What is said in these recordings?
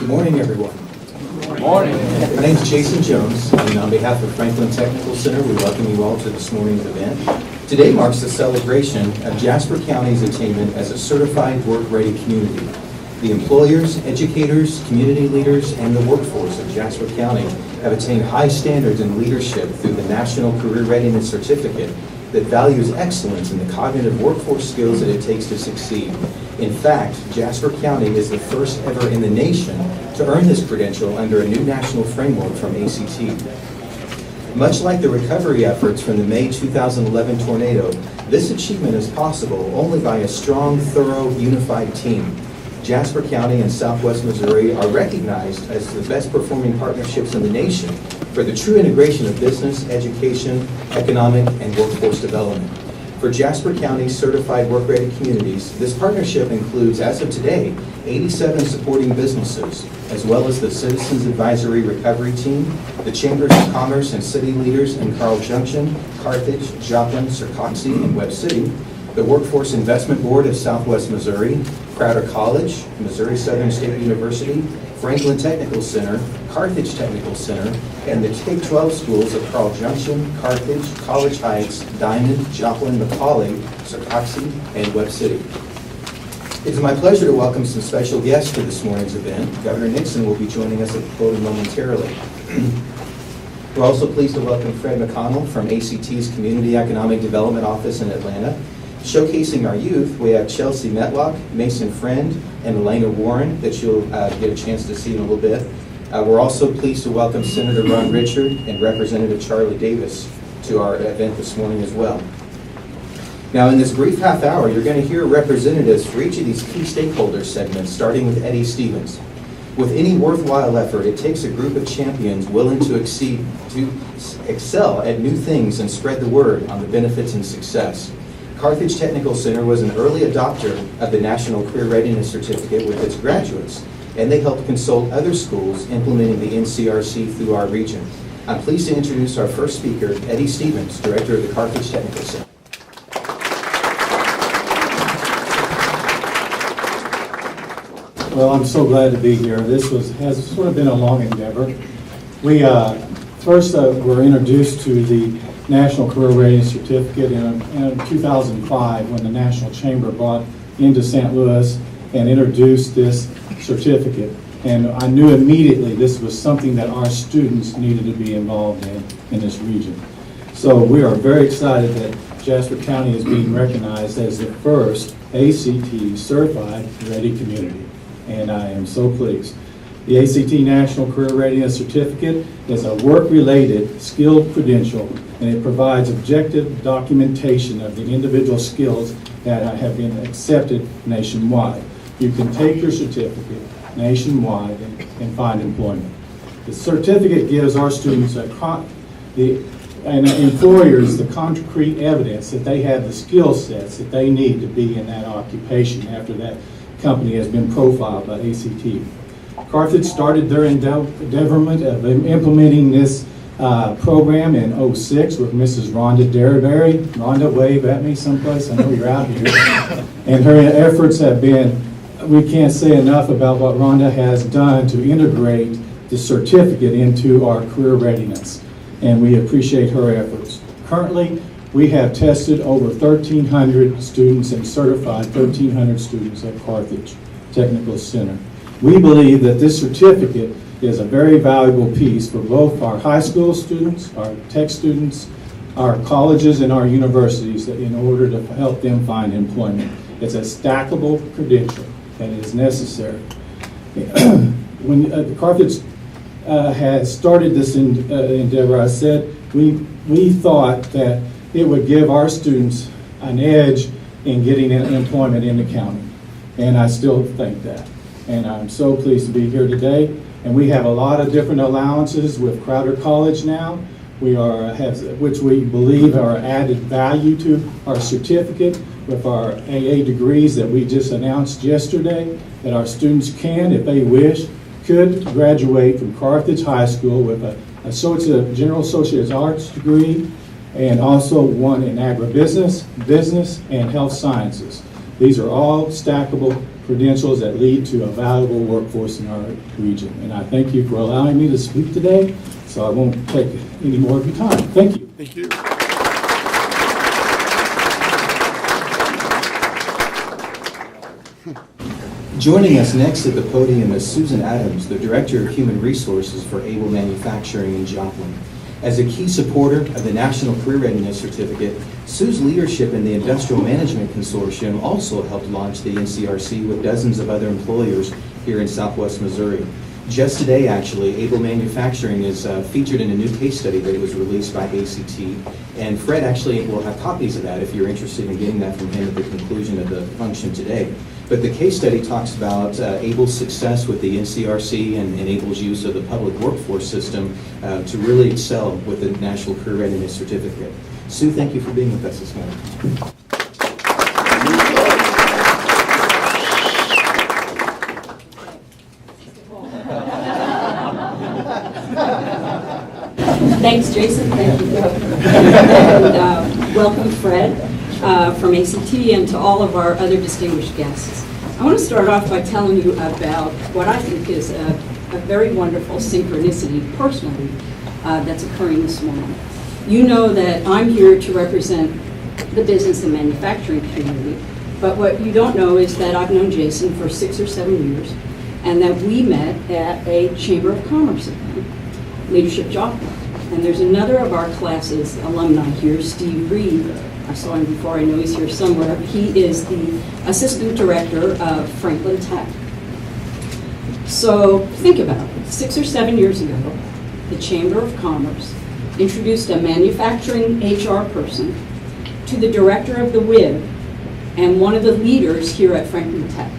Good morning, everyone. Good morning. My name is Jason Jones, and on behalf of Franklin Technical Center, we welcome you all to this morning's event. Today marks the celebration of Jasper County's attainment as a certified work-ready community. The employers, educators, community leaders, and the workforce of Jasper County have attained high standards in leadership through the National Career Readiness Certificate that values excellence in the cognitive workforce skills that it takes to succeed. In fact, Jasper County is the first ever in the nation to earn this credential under a new national framework from ACT. Much like the recovery efforts from the May 2011 tornado, this achievement is possible only by a strong, thorough, unified team. Jasper County and Southwest Missouri are recognized as the best performing partnerships in the nation for the true integration of business, education, economic, and workforce development. For Jasper County's certified work-ready communities, this partnership includes, as of today, 87 supporting businesses, as well as the Citizens Advisory Recovery Team, the Chambers of Commerce and city leaders in Carl Junction, Carthage, Joplin, Circoxie, and Webb City, the Workforce Investment Board of Southwest Missouri, Crowder College, Missouri Southern State University, Franklin Technical Center, Carthage Technical Center, and the K-12 schools of Carl Junction, Carthage, College Heights, Diamond, Joplin, McCallie, Circoxie, and Webb City. It is my pleasure to welcome some special guests to this morning's event. Governor Nixon will be joining us at the podium momentarily. We're also pleased to welcome Fred McConnell from ACT's Community Economic Development Office in Atlanta. Showcasing our youth, we have Chelsea Metlock, Mason Friend, and Elena Warren that you'll get a chance to see in a little bit. We're also pleased to welcome Senator Ron Richard and Representative Charlie Davis to our event this morning as well. Now, in this brief half hour, you're going to hear representatives for each of these key stakeholder segments, starting with Eddie Stevens. With any worthwhile effort, it takes a group of champions willing to excel at new things and spread the word on the benefits and success. Carthage Technical Center was an early adopter of the National Career Readiness Certificate with its graduates, and they helped consult other schools implementing the NCRC through our region. I'm pleased to introduce our first speaker, Eddie Stevens, Director of the Carthage Technical Center. Well, I'm so glad to be here. This has sort of been a long endeavor. We first were introduced to the National Career Readiness Certificate in 2005 when the National Chamber brought into St. Louis and introduced this certificate. And I knew immediately this was something that our students needed to be involved in this region. So we are very excited that Jasper County is being recognized as the first ACT certified ready community. And I am so pleased. The ACT National Career Readiness Certificate is a work-related skilled credential, and it provides objective documentation of the individual skills that have been accepted nationwide. You can take your certificate nationwide and find employment. The certificate gives our students and employers the concrete evidence that they have the skill sets that they need to be in that occupation after that company has been profiled by ACT. Carthage started their endeavorment of implementing this program in '06 with Mrs. Rhonda Derryberry. Rhonda, wave at me someplace. I know you're out here. And her efforts have been, we can't say enough about what Rhonda has done to integrate the certificate into our career readiness. And we appreciate her efforts. Currently, we have tested over 1,300 students and certified 1,300 students at Carthage Technical Center. We believe that this certificate is a very valuable piece for both our high school students, our tech students, our colleges, and our universities in order to help them find employment. It's a stackable credential that is necessary. When Carthage had started this endeavor, I said we thought that it would give our students an edge in getting employment in the county. And I still think that. And I'm so pleased to be here today. And we have a lot of different allowances with Crowder College now, which we believe are added value to our certificate with our AA degrees that we just announced yesterday, that our students can, if they wish, could graduate from Carthage High School with a General Associate's Arts degree and also one in agribusiness, business, and health sciences. These are all stackable credentials that lead to a valuable workforce in our region. And I thank you for allowing me to speak today, so I won't take any more of your time. Thank you. Thank you. Joining us next at the podium is Susan Adams, the Director of Human Resources for Able Manufacturing in Joplin. As a key supporter of the National Career Readiness Certificate, Sue's leadership in the Industrial Management Consortium also helped launch the NCRC with dozens of other employers here in Southwest Missouri. Just today, actually, Able Manufacturing is featured in a new case study that was released by ACT, and Fred actually will have copies of that if you're interested in getting that from him at the conclusion of the function today. But the case study talks about Able's success with the NCRC and Able's use of the public workforce system to really excel with the National Career Readiness Certificate. Sue, thank you for being with us this morning. Thanks, Jason. Thank you. And welcome, Fred, from ACT, and to all of our other distinguished guests. I want to start off by telling you about what I think is a very wonderful synchronicity, personally, that's occurring this morning. You know that I'm here to represent the business and manufacturing community, but what you don't know is that I've known Jason for 6 or 7 years, and that we met at a Chamber of Commerce event, Leadership Joplin. And there's another of our classes, alumni here, Steve Reed. I saw him before, I know he's here somewhere. He is the Assistant Director of Franklin Tech. So think about it. 6 or 7 years ago, the Chamber of Commerce introduced a manufacturing HR person to the director of the WIB and one of the leaders here at Franklin Tech.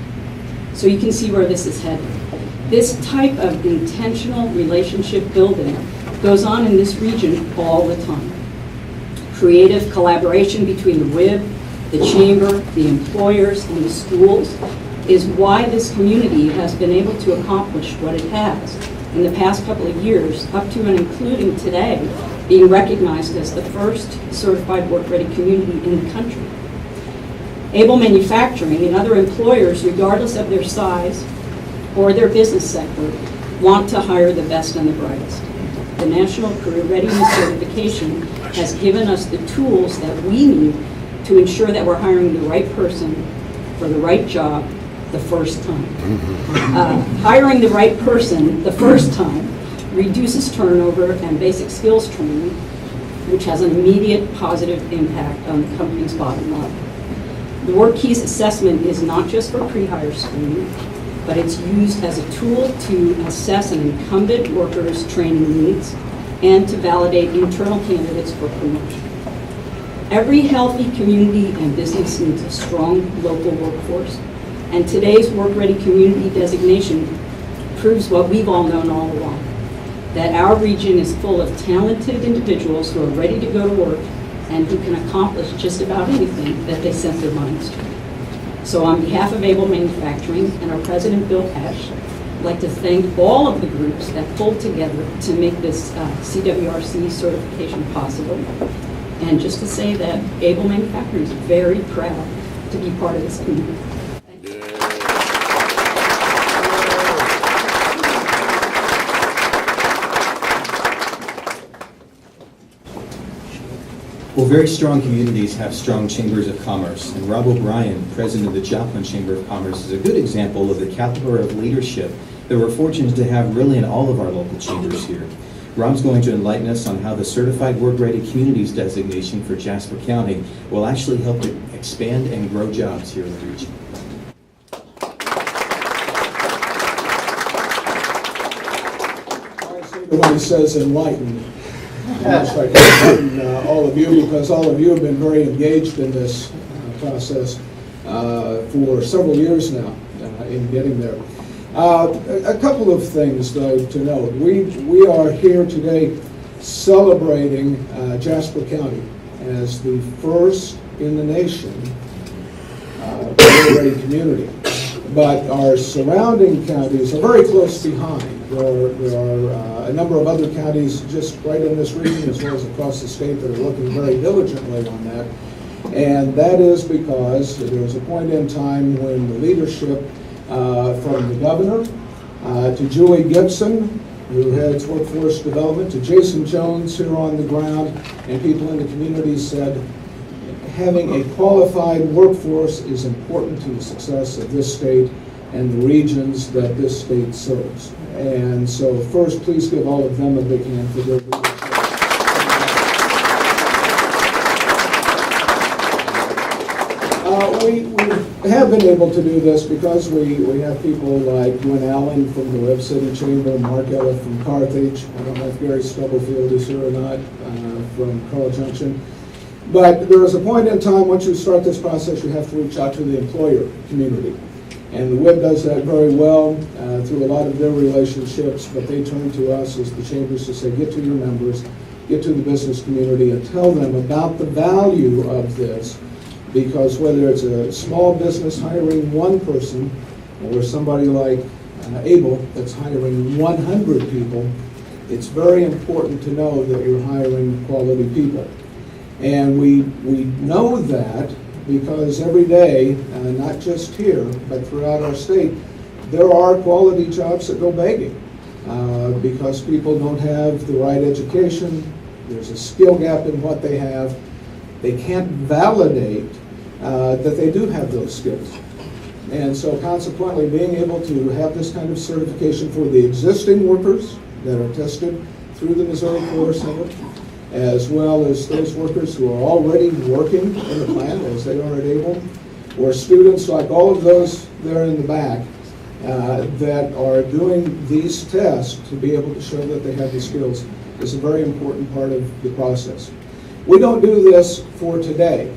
So you can see where this is headed. This type of intentional relationship building goes on in this region all the time. Creative collaboration between the WIB, the Chamber, the employers, and the schools is why this community has been able to accomplish what it has in the past couple of years, up to and including today, being recognized as the first certified work-ready community in the country. Able Manufacturing and other employers, regardless of their size or their business sector, want to hire the best and the brightest. The National Career Readiness Certification has given us the tools that we need to ensure that we're hiring the right person for the right job the first time. Hiring the right person the first time reduces turnover and basic skills training, which has an immediate positive impact on the company's bottom line. The WorkKeys assessment is not just for pre-hire screening, but it's used as a tool to assess an incumbent worker's training needs and to validate internal candidates for promotion. Every healthy community and business needs a strong local workforce, and today's work-ready community designation proves what we've all known all along, that our region is full of talented individuals who are ready to go to work and who can accomplish just about anything that they set their minds to. So on behalf of Able Manufacturing and our president, Bill Pesch, I'd like to thank all of the groups that pulled together to make this CWRC certification possible. And just to say that Able Manufacturing is very proud to be part of this community. Thank you. Well, very strong communities have strong chambers of commerce, and Rob O'Brien, president of the Joplin Chamber of Commerce, is a good example of the caliber of leadership that we're fortunate to have really in all of our local chambers here. Rob's going to enlighten us on how the Certified Work-Ready Communities designation for Jasper County will actually help to expand and grow jobs here in the region. I see the one that says enlighten. I'd like to enlighten all of you, because all of you have been very engaged in this process for several years now in getting there. A couple of things, though, to note. We are here today celebrating Jasper County as the first in the nation career-ready community. But our surrounding counties are very close behind. There are a number of other counties just right in this region, as well as across the state, that are working very diligently on that. And that is because there was a point in time when the leadership from the governor to Julie Gibson, who heads workforce development, to Jason Jones here on the ground, and people in the community said, having a qualified workforce is important to the success of this state and the regions that this state serves. And so first, please give all of them a big hand for their leadership. We have been able to do this because we have people like Gwen Allen from the Webb City Chamber, Mark Ella from Carthage. I don't know if Gary Stubblefield is here or not, from Carl Junction. But there is a point in time, once you start this process, you have to reach out to the employer community. And the WIB does that very well through a lot of their relationships, but they turn to us as the chambers to say, get to your members, get to the business community, and tell them about the value of this. Because whether it's a small business hiring one person or somebody like Abel that's hiring 100 people, it's very important to know that you're hiring quality people. And we know that because every day, not just here, but throughout our state, there are quality jobs that go begging because people don't have the right education. There's a skill gap in what they have. They can't validate that they do have those skills. And so consequently, being able to have this kind of certification for the existing workers that are tested through the Missouri Career Center, as well as those workers who are already working in the plant as they are at Able, or students like all of those there in the back that are doing these tests to be able to show that they have the skills is a very important part of the process. We don't do this for today.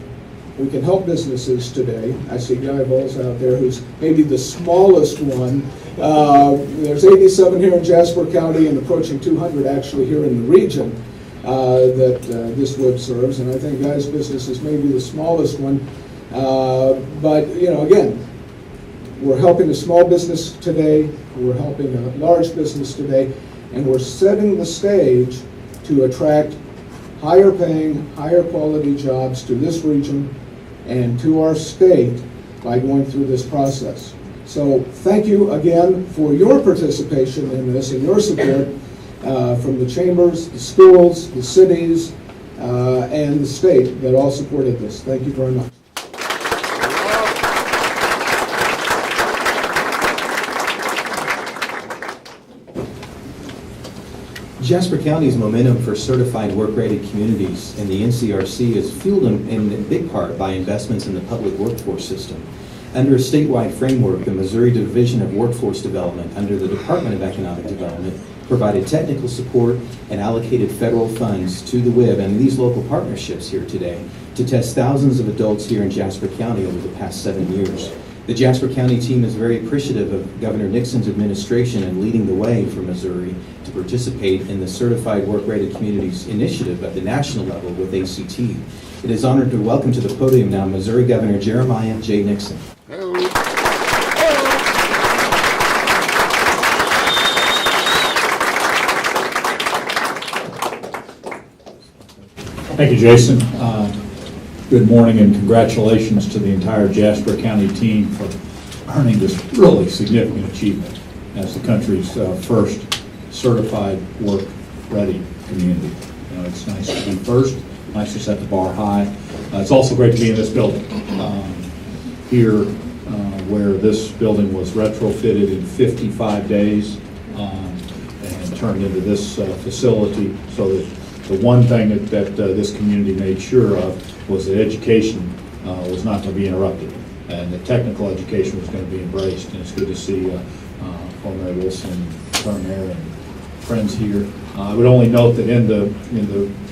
We can help businesses today. I see Guy Bowles out there who's maybe the smallest one. There's 87 here in Jasper County and approaching 200 actually here in the region that this WIB serves. And I think Guy's business is maybe the smallest one. But, you know, again, we're helping a small business today. We're helping a large business today. And we're setting the stage to attract higher paying, higher quality jobs to this region and to our state by going through this process. So thank you again for your participation in this and your support from the chambers, the schools, the cities, and the state that all supported this. Thank you very much. Jasper County's momentum for certified work-ready communities and the NCRC is fueled in big part by investments in the public workforce system. Under a statewide framework, the Missouri Division of Workforce Development under the Department of Economic Development provided technical support and allocated federal funds to the WIB and these local partnerships here today to test thousands of adults here in Jasper County over the past 7 years. The Jasper County team is very appreciative of Governor Nixon's administration in leading the way for Missouri to participate in the Certified Work-Ready Communities initiative at the national level with ACT. It is honored to welcome to the podium now Missouri Governor Jeremiah J. Nixon. Thank you, Jason. Good morning and congratulations to the entire Jasper County team for earning this really significant achievement as the country's first certified work-ready community. You know, it's nice to be first, nice to set the bar high. It's also great to be in this building here where this building was retrofitted in 55 days and turned into this facility so that the one thing that this community made sure of was that education was not going to be interrupted, and that technical education was going to be embraced. And it's good to see Mary Wilson, Turner, and friends here. I would only note that in the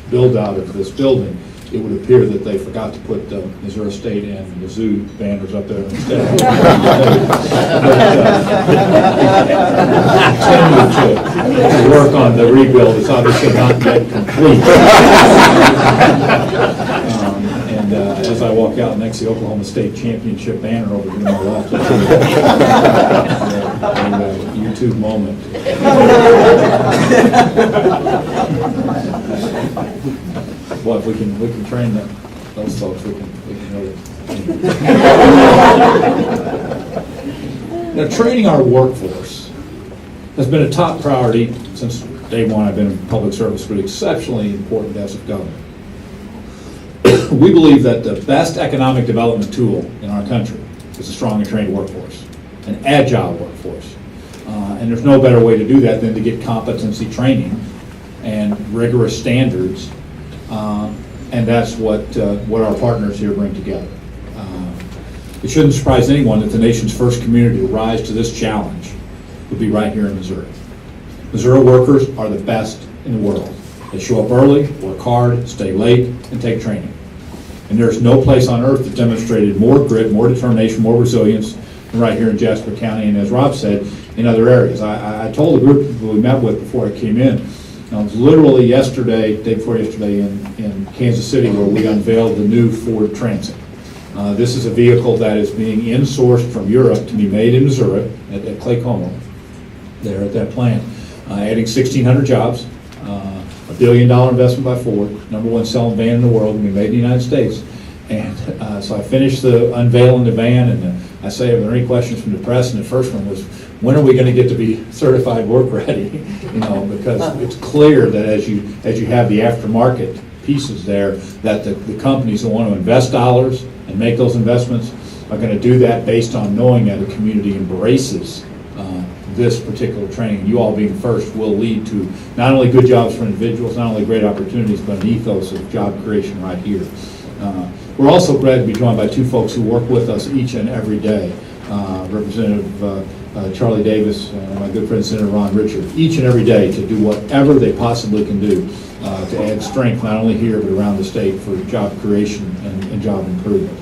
build out of this building, it would appear that they forgot to put Missouri State and Mizzou banners up there instead. To work on the rebuild. It's obviously not yet complete. And as I walk out next to the Oklahoma State Championship banner over here on my left, a YouTube moment. Well, if we can train those folks, we Now, training our workforce has been a top priority since day one. I've been in public service, but exceptionally important as of government. We believe that the best economic development tool in our country is a strong and trained workforce, an agile workforce. And there's no better way to do that than to get competency training and rigorous standards, and that's what our partners here bring together. It shouldn't surprise anyone that the nation's first community to rise to this challenge would be right here in Missouri. Missouri workers are the best in the world. They show up early, work hard, stay late, and take training. And there's no place on earth that demonstrated more grit, more determination, more resilience than right here in Jasper County, and as Rob said, in other areas. I told the group of people we met with before I came in, it was literally yesterday, day before yesterday, in Kansas City, where we unveiled the new Ford Transit. This is a vehicle that is being insourced from Europe to be made in Missouri at Clay Como, there at that plant, adding 1,600 jobs, $1 billion investment by Ford, #1 selling van in the world, and we made in the United States. And so I finished the unveiling the van, and I say, are there any questions from the press? And the first one was, when are we going to get to be certified work ready? You know, because it's clear that as you have the aftermarket pieces there, that the companies that want to invest dollars and make those investments are going to do that based on knowing that the community embraces this particular training. You all being first will lead to not only good jobs for individuals, not only great opportunities, but an ethos of job creation right here. We're also glad to be joined by two folks who work with us each and every day. Representative Charlie Davis and my good friend Senator Ron Richard, each and every day to do whatever they possibly can do to add strength not only here but around the state for job creation and job improvement.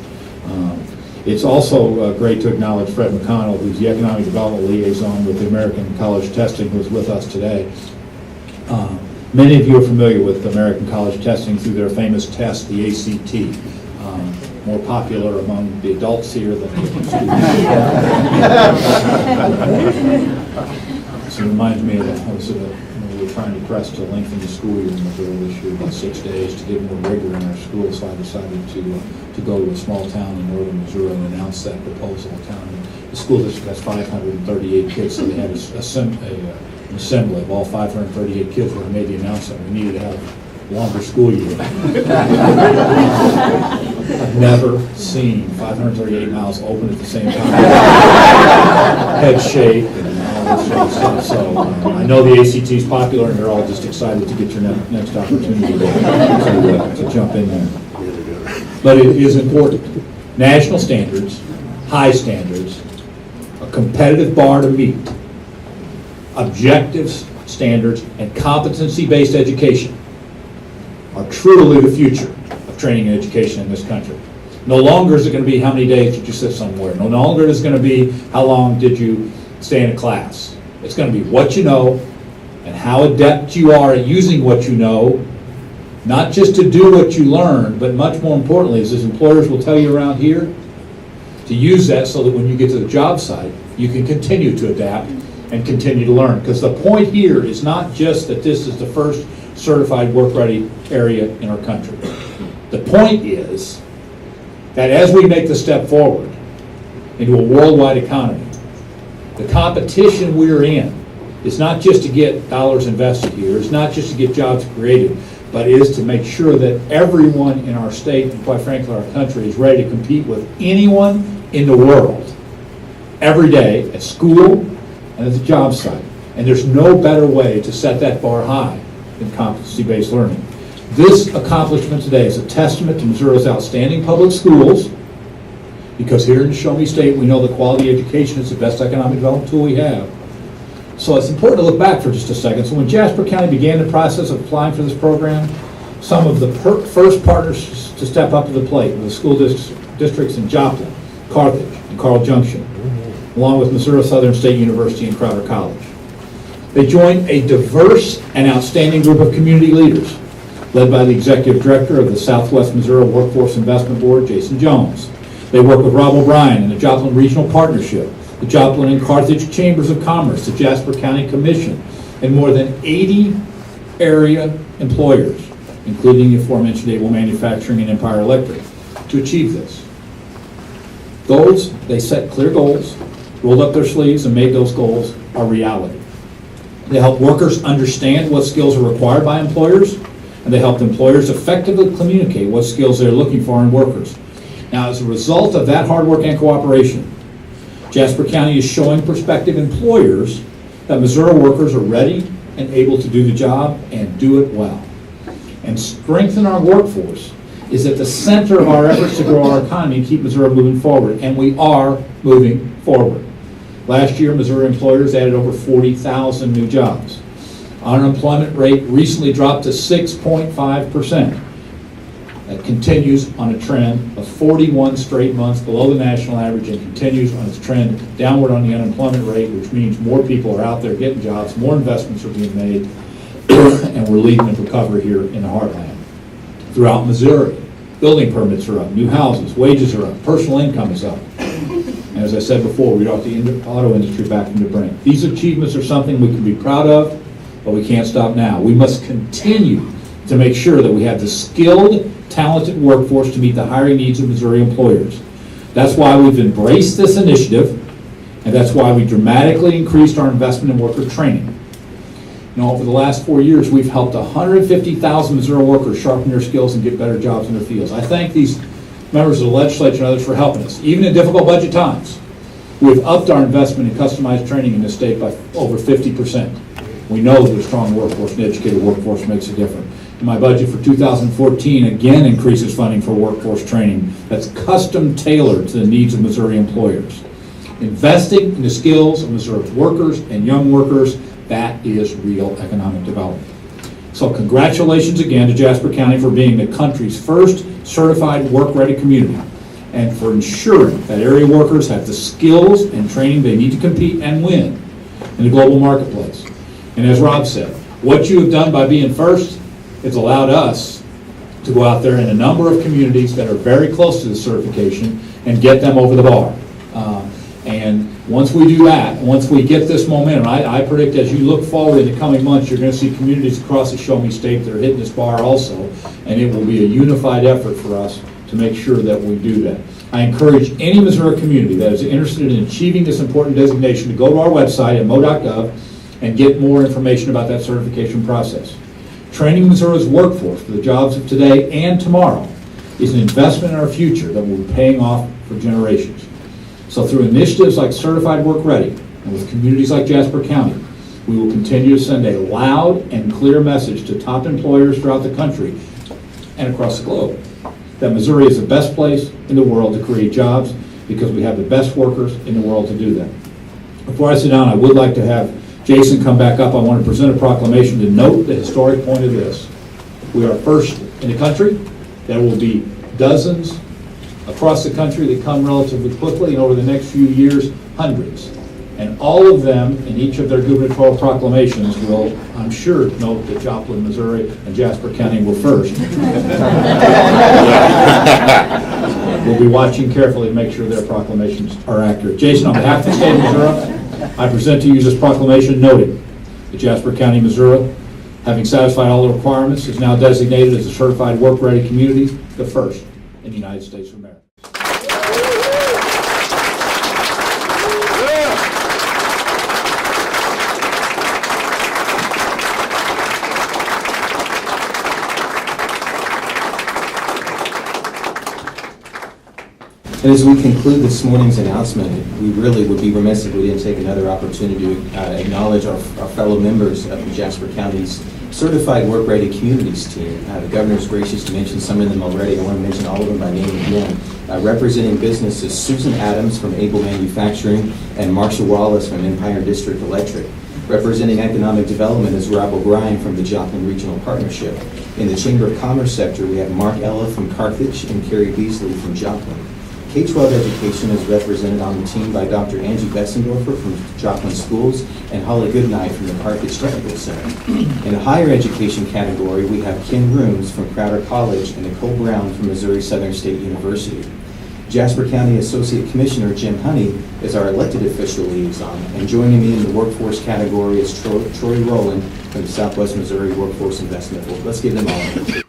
It's also great to acknowledge Fred McConnell, who's the Economic Development Liaison with the American College Testing, who's with us today. Many of you are familiar with American College Testing through their famous test, the ACT. More popular among the adults here than the students. So it reminds me of we were trying to press to lengthen the school year in Missouri this year, about 6 days, to get more rigor in our schools. So I decided to go to a small town in northern Missouri and announce that proposal. The school district has 538 kids, so they had an assembly of all 538 kids when we made the announcement. We needed to have a longer school year. I've never seen 538 mouths open at the same time. Head shake and all this sort of stuff. So I know the ACT is popular, and they're all just excited to get your next opportunity to jump in there. But it is important. National standards, high standards, a competitive bar to meet, objective standards, and competency-based education are truly the future of training and education in this country. No longer is it going to be how many days did you sit somewhere. No longer is it going to be how long did you stay in a class. It's going to be what you know and how adept you are at using what you know, not just to do what you learn, but much more importantly, as employers will tell you around here, to use that so that when you get to the job site, you can continue to adapt and continue to learn. Because the point here is not just that this is the first certified work-ready area in our country. The point is that as we make the step forward into a worldwide economy, the competition we're in is not just to get dollars invested here, it's not just to get jobs created, but is to make sure that everyone in our state, and quite frankly our country, is ready to compete with anyone in the world every day at school and at the job site. And there's no better way to set that bar high than competency-based learning. This accomplishment today is a testament to Missouri's outstanding public schools, because here in Show Me State we know that quality education is the best economic development tool we have. So it's important to look back for just a second. So when Jasper County began the process of applying for this program, some of the first partners to step up to the plate were the school districts in Joplin, Carthage, and Carl Junction, along with Missouri Southern State University and Crowder College. They joined a diverse and outstanding group of community leaders, led by the Executive Director of the Southwest Missouri Workforce Investment Board, Jason Jones. They work with Rob O'Brien and the Joplin Regional Partnership, the Joplin and Carthage Chambers of Commerce, the Jasper County Commission, and more than 80 area employers, including the aforementioned Able Manufacturing and Empire Electric, to achieve this. Goals, they set clear goals, rolled up their sleeves and made those goals a reality. They help workers understand what skills are required by employers, and they help employers effectively communicate what skills they're looking for in workers. Now, as a result of that hard work and cooperation, Jasper County is showing prospective employers that Missouri workers are ready and able to do the job and do it well. And strengthen our workforce is at the center of our efforts to grow our economy and keep Missouri moving forward, and we are moving forward. Last year, Missouri employers added over 40,000 new jobs. Unemployment rate recently dropped to 6.5%. That continues on a trend of 41 straight months below the national average and continues on its trend downward on the unemployment rate, which means more people are out there getting jobs, more investments are being made, and we're leading the recovery here in the heartland. Throughout Missouri, building permits are up, new houses, wages are up, personal income is up. And as I said before, we brought the auto industry back into brink. These achievements are something we can be proud of, but we can't stop now. We must continue to make sure that we have the skilled, talented workforce to meet the hiring needs of Missouri employers. That's why we've embraced this initiative, and that's why we dramatically increased our investment in worker training. You know, over the last 4 years, we've helped 150,000 Missouri workers sharpen their skills and get better jobs in their fields. I thank these members of the legislature and others for helping us. Even in difficult budget times, we've upped our investment in customized training in the state by over 50%. We know that a strong workforce and educated workforce makes a difference. And my budget for 2014 again increases funding for workforce training that's custom tailored to the needs of Missouri employers. Investing in the skills of Missouri's workers and young workers, that is real economic development. So congratulations again to Jasper County for being the country's first certified work-ready community and for ensuring that area workers have the skills and training they need to compete and win in the global marketplace. And as Rob said, what you have done by being first has allowed us to go out there in a number of communities that are very close to the certification and get them over the bar. And once we do that, once we get this momentum, I predict as you look forward in the coming months, you're going to see communities across the Show Me State that are hitting this bar also, and it will be a unified effort for us to make sure that we do that. I encourage any Missouri community that is interested in achieving this important designation to go to our website at mo.gov and get more information about that certification process. Training Missouri's workforce for the jobs of today and tomorrow is an investment in our future that will be paying off for generations. So through initiatives like Certified Work Ready and with communities like Jasper County, we will continue to send a loud and clear message to top employers throughout the country and across the globe that Missouri is the best place in the world to create jobs because we have the best workers in the world to do that. Before I sit down, I would like to have Jason come back up. I want to present a proclamation to note the historic point of this. We are first in the country. There will be dozens across the country that come relatively quickly, and over the next few years, hundreds. And all of them, in each of their gubernatorial proclamations, will, I'm sure, note that Joplin, Missouri, and Jasper County were first. We'll be watching carefully to make sure their proclamations are accurate. Jason, on behalf of the state of Missouri, I present to you this proclamation noting that Jasper County, Missouri, having satisfied all the requirements, is now designated as a certified work-ready community, the first in the United States of America. And as we conclude this morning's announcement, we really would be remiss if we didn't take another opportunity to acknowledge our fellow members of the Jasper County's Certified Work-Ready Communities team. The governor's gracious to mention some of them already. I want to mention all of them by name again. Representing businesses, Susan Adams from Able Manufacturing and Marsha Wallace from Empire District Electric. Representing economic development is Rob O'Brien from the Joplin Regional Partnership. In the Chamber of Commerce sector, we have Mark Ella from Carthage and Carrie Beasley from Joplin. K-12 education is represented on the team by Dr. Angie Bessendorfer from Joplin Schools and Holly Goodnight from the Carthage Technical Center. In the higher education category, we have Ken Rooms from Crowder College and Nicole Brown from Missouri Southern State University. Jasper County Associate Commissioner Jim Honey is our elected official liaison, and joining me in the workforce category is Troy Rowland from the Southwest Missouri Workforce Investment Board. Let's give them all a